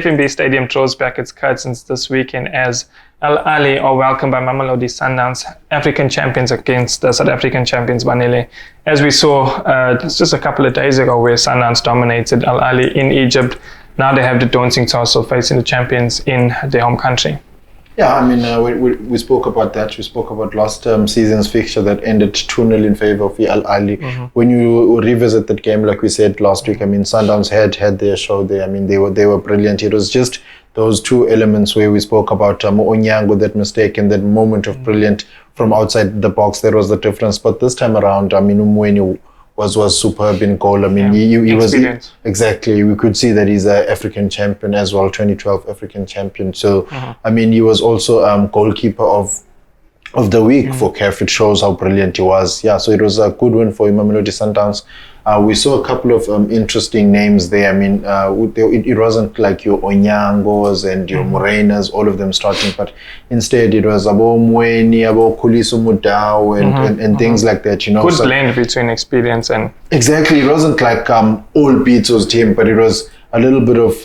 FNB Stadium draws back its curtains this weekend as Ahly are welcomed by Mamelodi Sundowns, African champions against the South African champions Banele. As we saw just a couple of days ago where Sundowns dominated Ahly in Egypt, now they have the daunting task of facing the champions in their home country. Yeah, I mean, we spoke about that. We spoke about last season's fixture that ended 2-0 in favor of Ahly. When you revisit that game, like we said last week, I mean, Sundowns had their show there. I mean, they were brilliant. It was just those two elements where we spoke about Onyango, that mistake and that moment of brilliant from outside the box. That was the difference. But this time around, I mean, Umweni was superb in goal. I mean, he was exactly. We could see that he's an African champion as well, 2012 African champion. So, I mean, he was also goalkeeper of the week for CAF. It shows how brilliant he was. Yeah, so it was a good win for Mamelodi Sundowns. We saw a couple of interesting names there. I mean, it wasn't like your Onyangos and your Morenas, all of them starting, but instead it was Abo Mweni, Abo Kuliso Mudau and things like that, you know. Good blend between experience and... Exactly. It wasn't like all Pitso's team, but it was a little bit of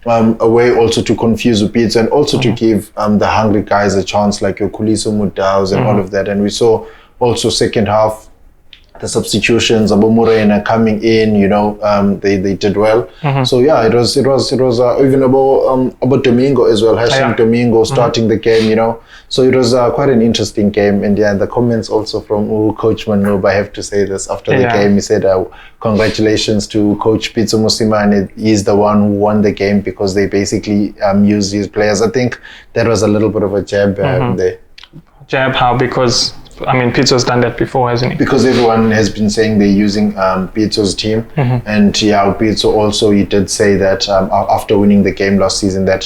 a way also to confuse Pitso and also to give the hungry guys a chance, like your Kuliso Mudaus and all of that. And we saw also second half, the substitutions, Abu Morena coming in, you know, they did well. So yeah, it was even about Domingo as well, Domingo starting the game, you know. So it was quite an interesting game. And yeah, the comments also from Coach Manob, I have to say this, after the game, he said, congratulations to Coach Pitso Mosimane. He's the one who won the game because they basically used his players. I think that was a little bit of a jab there. Jab how? Because I mean, Pitso's done that before, hasn't he? Because everyone has been saying they're using Pitso's team. And yeah, Pitso also, he did say that after winning the game last season that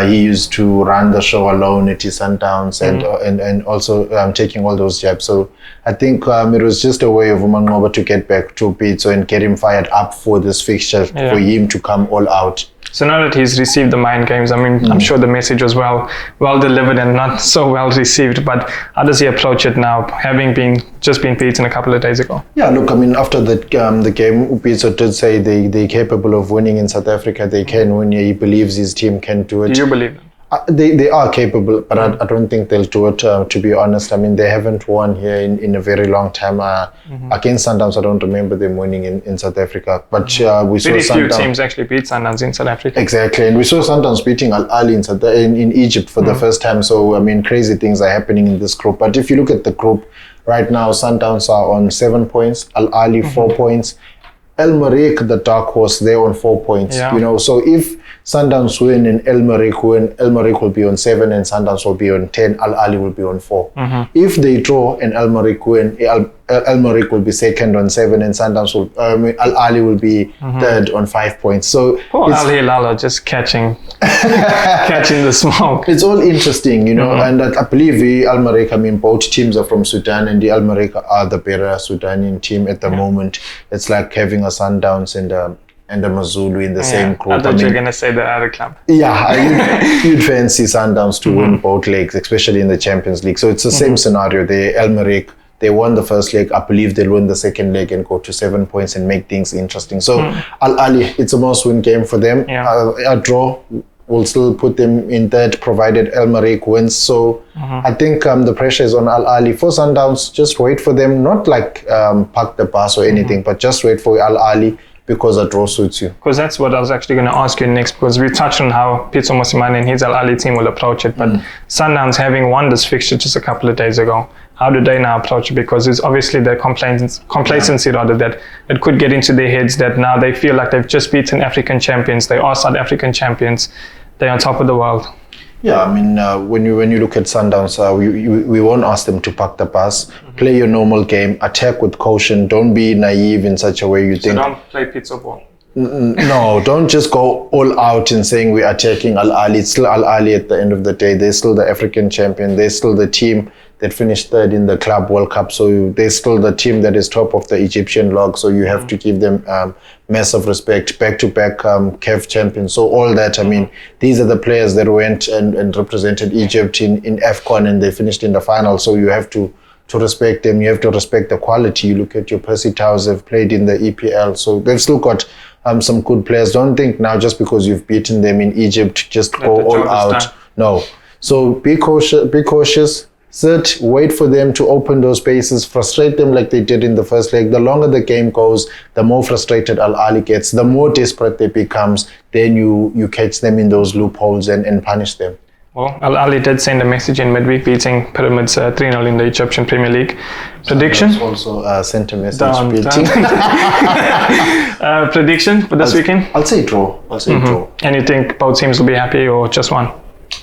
he used to run the show alone at his Sundowns and also taking all those jabs. So I think it was just a way of Umangoba to get back to Pitso and get him fired up for this fixture, for him to come all out. So now that he's received the mind games, I mean, I'm sure the message was well delivered and not so well received. But how does he approach it now, having just been beaten a couple of days ago? Yeah, look, I mean, after the game, Pitso did say they're capable of winning in South Africa. They can win. He believes his team can do it. Do you believe them? They are capable, but I don't think they'll do it, to be honest. I mean, they haven't won here in a very long time. Against Sundowns, I don't remember them winning in South Africa. But we saw Sundowns. Very few teams actually beat Sundowns in South Africa. Exactly, and we saw Sundowns beating Ahly in Egypt for the first time. So, I mean, crazy things are happening in this group. But if you look at the group, right now, Sundowns are on 7 points, Ahly 4 points. El Merreikh, the dark horse, they're on 4 points. You know, so if Sundowns win and El Merreikh win, El Merreikh will be on 7 and Sundowns will be on 10, Ahly will be on 4. If they draw and El Merreikh win, El Merreikh will be second on 7 and Sundowns will, Ahly will be third on 5 points. So Ahly Lalo just catching the smoke. It's all interesting, you know, and I believe El Merreikh, I mean, both teams are from Sudan and the El Merreikh are the better Sudanian team at the moment. It's like having a Sundowns and a Mazulu in the same group. I thought you were going to say the other club. Yeah, you'd fancy Sundowns to win both legs, especially in the Champions League. So it's the same scenario. El Merreikh, they won the first leg. I believe they'll win the second leg and go to 7 points and make things interesting. So Ahly, it's a must-win game for them. A draw will still put them in third, provided El Merreikh wins. So I think the pressure is on Ahly. For Sundowns, just wait for them. Not like park the bus or anything, but just wait for Ahly, because a draw suits you. Because that's what I was actually going to ask you next, because we touched on how Pitso Mosimane and his Ahly team will approach it, but Sundowns, having won this fixture just a couple of days ago, how do they now approach it? Because it's obviously the complacency rather, that it could get into their heads that now they feel like they've just beaten African champions, they are South African champions, they're on top of the world. Yeah, I mean, when you look at Sundowns, we won't ask them to park the bus. Play your normal game, attack with caution. Don't be naive in such a way you think. So don't play Pitso ball. No, don't just go all out in saying we're attacking Ahly. It's still Ahly at the end of the day. They're still the African champion. They're still the team that finished third in the Club World Cup. So they're still the team that is top of the Egyptian log. So you have to give them massive respect. Back-to-back CAF champions. So all that, I mean, these are the players that went and represented Egypt in AFCON and they finished in the final. So you have to respect them. You have to respect the quality. You look at your Percy Towers, have played in the EPL. So they've still got some good players. Don't think now just because you've beaten them in Egypt, just go all out. No. So be cautious. Sit, wait for them to open those spaces, frustrate them like they did in the first leg. The longer the game goes, the more frustrated Al Ahly gets, the more desperate they becomes. Then you catch them in those loopholes and punish them. Well, Al Ahly did send a message in midweek, beating Pyramids 3-0 in the Egyptian Premier League. Prediction? Also sent a message. Prediction for this weekend? I'll say draw. Draw. And you think both teams will be happy or just one?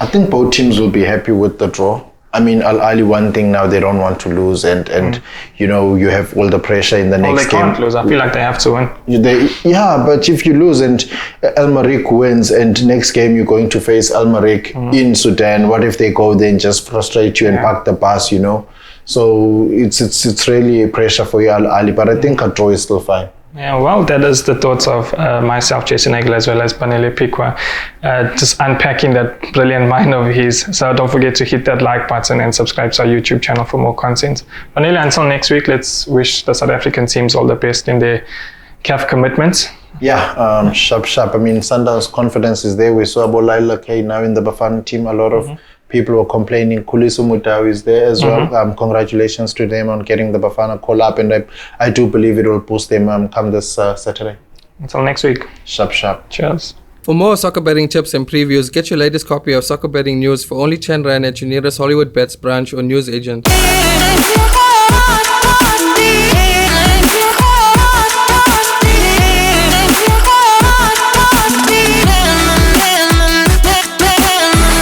I think both teams will be happy with the draw. I mean, Al Ahly, one thing now, they don't want to lose, and you know, you have all the pressure in the next game. They can't lose. I feel like they have to win. But if you lose and Al Merrikh wins, and next game you're going to face Al Merrikh in Sudan, what if they go there and just frustrate you and park the bus, you know? So it's really a pressure for you, Al Ahly, but I think a draw is still fine. Yeah, well, that is the thoughts of myself, Jason Nagel, as well as Banele Pikwa, just unpacking that brilliant mind of his. So don't forget to hit that like button and subscribe to our YouTube channel for more content. Banele, until next week, let's wish the South African teams all the best in their CAF commitments. Yeah, sharp. I mean, Sundowns' confidence is there. We saw Laila K now in the Bafana team. A lot of people were complaining. Kulisu Mutau is there as well. Congratulations to them on getting the Bafana call up, and I do believe it will boost them come this Saturday. Until next week. Sharp. Cheers. For more soccer betting tips and previews, get your latest copy of Soccer Betting News for only 10 Rand at your nearest Hollywood Bets branch or news agent.